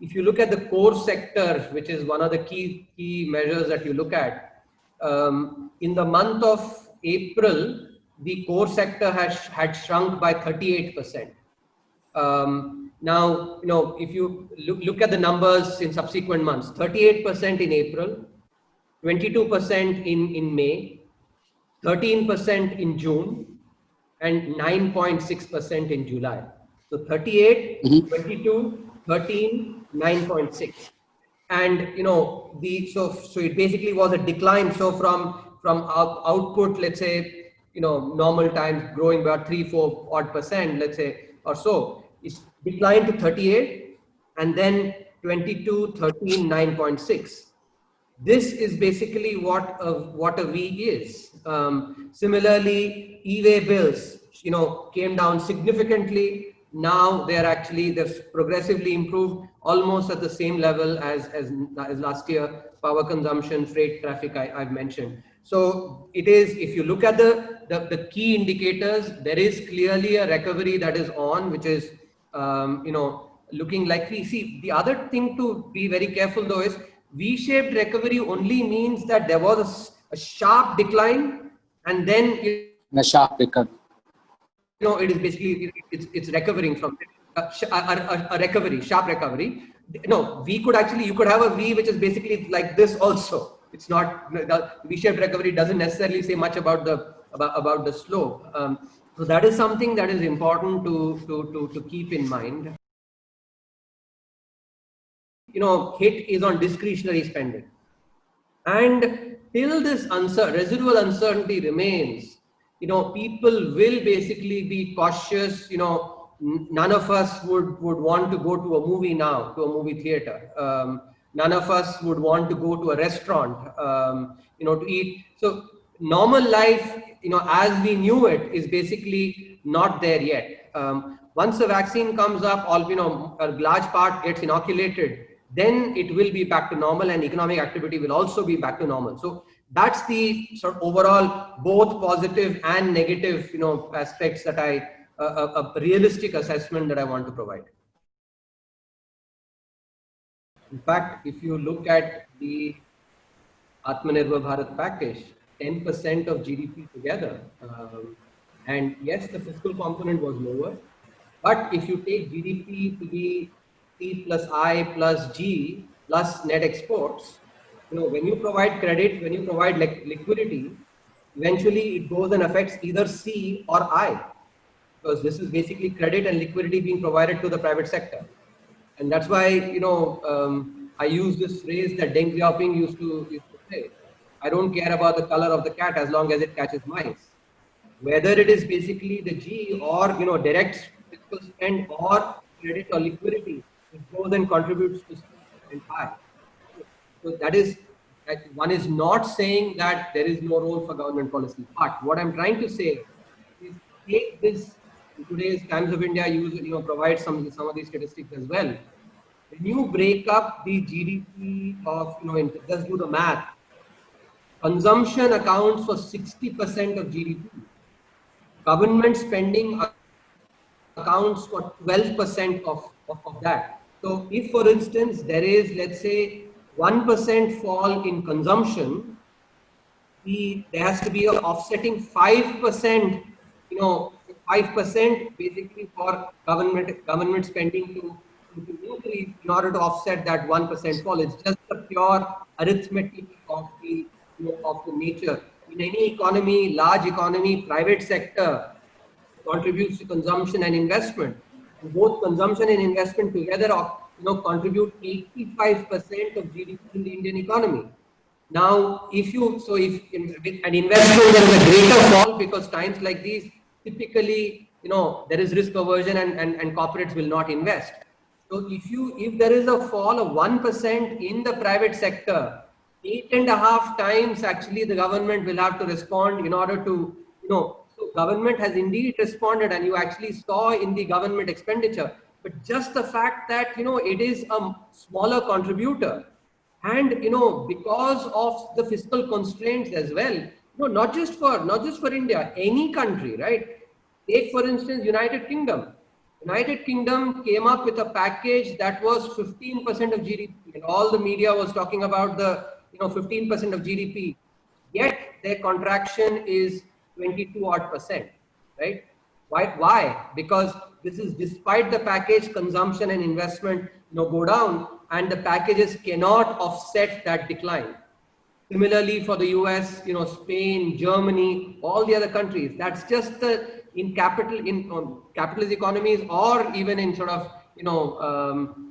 if you look at the core sector, which is one of the key measures that you look at, in the month of April, the core sector had shrunk by 38%. Now, if you look at the numbers in subsequent months, 38% in April, 22% in May, 13% in June, and 9.6% in July. So 38, 22, 13, 9.6. And so it basically was a decline. So from output, let's say, normal times growing about 3-4 odd percent, let's say, or so, it's declined to 38, and then 22, 13, 9.6. This is basically what a V is. Similarly, e-way bills, came down significantly. Now they've progressively improved, almost at the same level as last year. Power consumption, freight traffic, I've mentioned. So it is, if you look at the key indicators, there is clearly a recovery that is on, which is looking likely. See, the other thing to be very careful though is, V-shaped recovery only means that there was a sharp decline, and then a sharp recovery. It is basically it's recovering from a recovery, sharp recovery. No, you could have a V which is basically like this also. It's not, the V-shaped recovery doesn't necessarily say much about the slope. So that is something that is important to keep in mind. Hit is on discretionary spending, and till this residual uncertainty remains, people will basically be cautious. None of us would want to go to a movie now, to a movie theater. None of us would want to go to a restaurant, to eat. So normal life, as we knew it, is basically not there yet. Once the vaccine comes up, a large part gets inoculated, then it will be back to normal, and economic activity will also be back to normal. So that's the sort of overall, both positive and negative, aspects that a realistic assessment that I want to provide. In fact, if you look at the Atmanirbhar Bharat package, 10% of GDP together, and yes, the fiscal component was lower, but if you take GDP to be P plus I plus G plus net exports, when you provide credit, when you provide liquidity, eventually it goes and affects either C or I, because this is basically credit and liquidity being provided to the private sector. And that's why, I use this phrase that Deng Xiaoping used to say, I don't care about the color of the cat as long as it catches mice. Whether it is basically the G or, direct fiscal spend or credit or liquidity, it goes and contributes to and I. So that is, one is not saying that there is no role for government policy. But what I'm trying to say is, take this, in today's Times of India provide some of these statistics as well. When you break up the GDP of, just do the math, consumption accounts for 60% of GDP. Government spending accounts for 12% of that. So if, for instance, there is, let's say, 1% fall in consumption, there has to be an offsetting 5%, 5% basically for government spending to increase in order to offset that 1% fall. It's just a pure arithmetic of the nature. In any economy, large economy, private sector contributes to consumption and investment. And both consumption and investment together, contribute 85% of GDP in the Indian economy. Now, if an investment, there is a greater fall, because times like these, typically, there is risk aversion and corporates will not invest. So if there is a fall of 1% in the private sector, 8.5 times actually the government will have to respond in order to, so government has indeed responded, and you actually saw in the government expenditure, but just the fact that, it is a smaller contributor, and, because of the fiscal constraints as well, not just for India, any country, right? Take, for instance, United Kingdom. United Kingdom came up with a package that was 15% of GDP, and all the media was talking about the 15% of GDP. Yet their contraction is 22 odd percent, right? Why? Because this is despite the package, consumption and investment go down, and the packages cannot offset that decline. Similarly, for the US, Spain, Germany, all the other countries, that's just in capitalist economies, or even in sort of,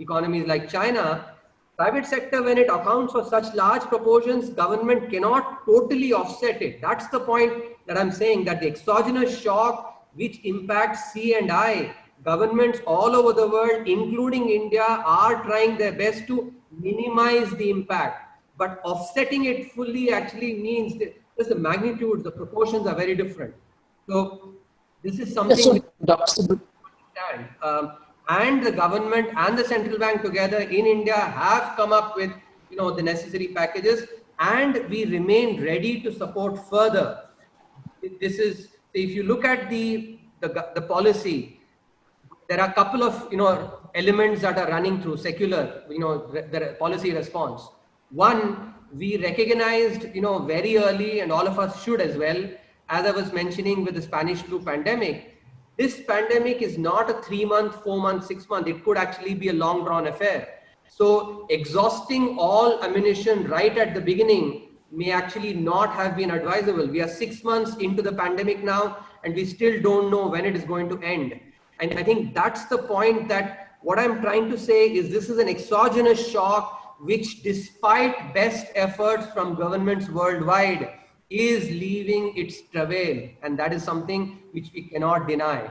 economies like China, private sector, when it accounts for such large proportions, government cannot totally offset it. That's the point that I'm saying, that the exogenous shock which impacts C&I, governments all over the world, including India, are trying their best to minimize the impact. But offsetting it fully actually means that just the magnitudes, the proportions are very different. So this is something so Dr. And the government and the central bank together in India have come up with the necessary packages, and we remain ready to support further. This is, if you look at the policy, there are a couple of elements that are running through secular the policy response. One, we recognized very early, and all of us should as well, as I was mentioning with the Spanish flu pandemic, this pandemic is not a 3-month, 4-month, 6-month. It could actually be a long drawn affair. So exhausting all ammunition right at the beginning may actually not have been advisable. We are 6 months into the pandemic now, and we still don't know when it is going to end. And I think that's the point, that what I'm trying to say is this is an exogenous shock which, despite best efforts from governments worldwide, is leaving its travail, and that is something which we cannot deny.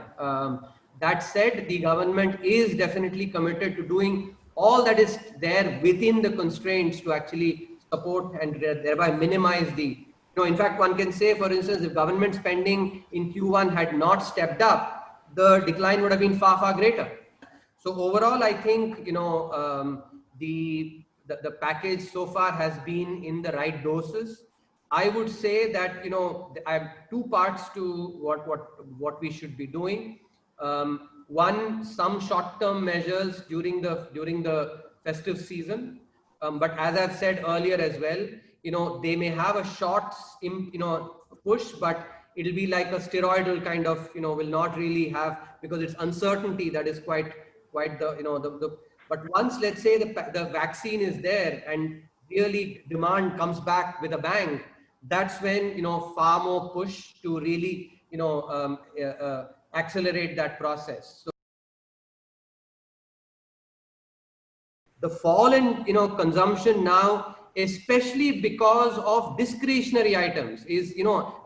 That said, the government is definitely committed to doing all that is there within the constraints to actually support and thereby minimize the, in fact, one can say, for instance, if government spending in Q1 had not stepped up, the decline would have been far, far greater. So overall, I think, the package so far has been in the right doses. I would say that, I have two parts to what we should be doing. One, some short-term measures during the festive season. But as I've said earlier as well, they may have a short, push, but it'll be like a steroidal kind of, will not really have, because it's uncertainty that is quite the, but once, let's say, the vaccine is there and really demand comes back with a bang, that's when, far more push to really, accelerate that process. So the fall in, consumption now, especially because of discretionary items, is,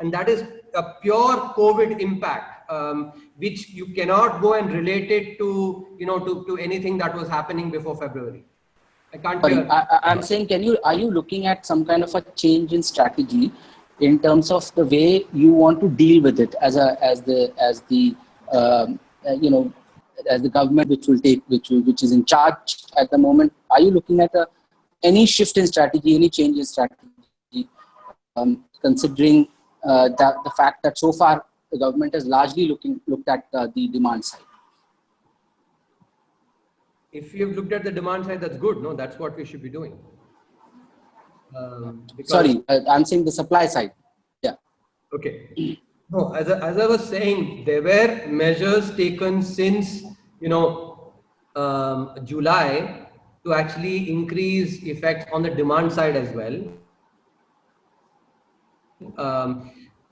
and that is a pure COVID impact, which you cannot go and relate it to, to anything that was happening before February. I can't. I'm saying, are you looking at some kind of a change in strategy in terms of the way you want to deal with it as the government which is in charge at the moment? Are you looking at any shift in strategy, any change in strategy, considering the fact that so far the government has largely looked at the demand side? If you've looked at the demand side, that's good. No, that's what we should be doing. Sorry, I'm saying the supply side. Yeah. Okay. No, as I was saying, there were measures taken since, July to actually increase effect on the demand side as well.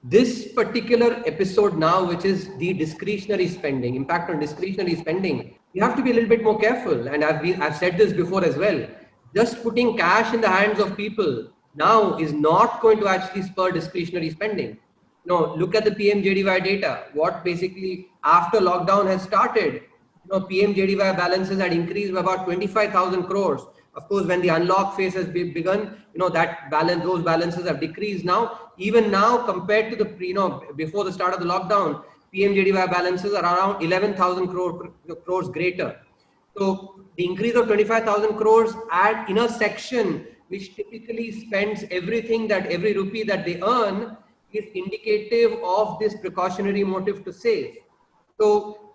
This particular episode now, which is the discretionary spending, impact on discretionary spending, you have to be a little bit more careful. And I've said this before as well. Just putting cash in the hands of people now is not going to actually spur discretionary spending. No, look at the PMJDY data. What basically, after lockdown has started, PMJDY balances had increased by about 25,000 crores. Of course, when the unlock phase has begun, those balances have decreased now. Even now, compared to the before the start of the lockdown, PMJDY balances are around 11,000 crores greater. So the increase of 25,000 crores in a section which typically spends every rupee that they earn, is indicative of this precautionary motive to save. So,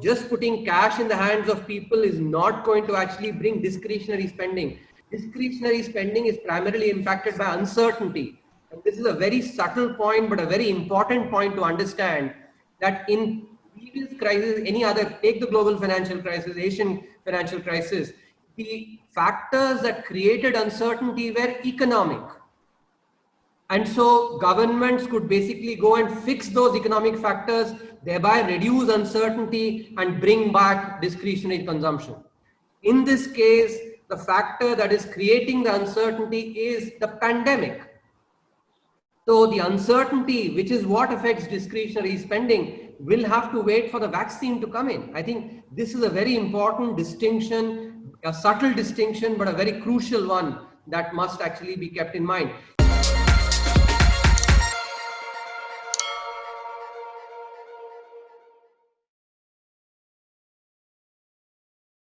just putting cash in the hands of people is not going to actually bring discretionary spending. Discretionary spending is primarily impacted by uncertainty. And this is a very subtle point, but a very important point to understand, that in previous crises, any other, take the global financial crisis, Asian financial crisis, the factors that created uncertainty were economic. And so governments could basically go and fix those economic factors, thereby reduce uncertainty and bring back discretionary consumption. In this case, the factor that is creating the uncertainty is the pandemic. So the uncertainty, which is what affects discretionary spending, will have to wait for the vaccine to come in. I think this is a very important distinction, a subtle distinction, but a very crucial one that must actually be kept in mind.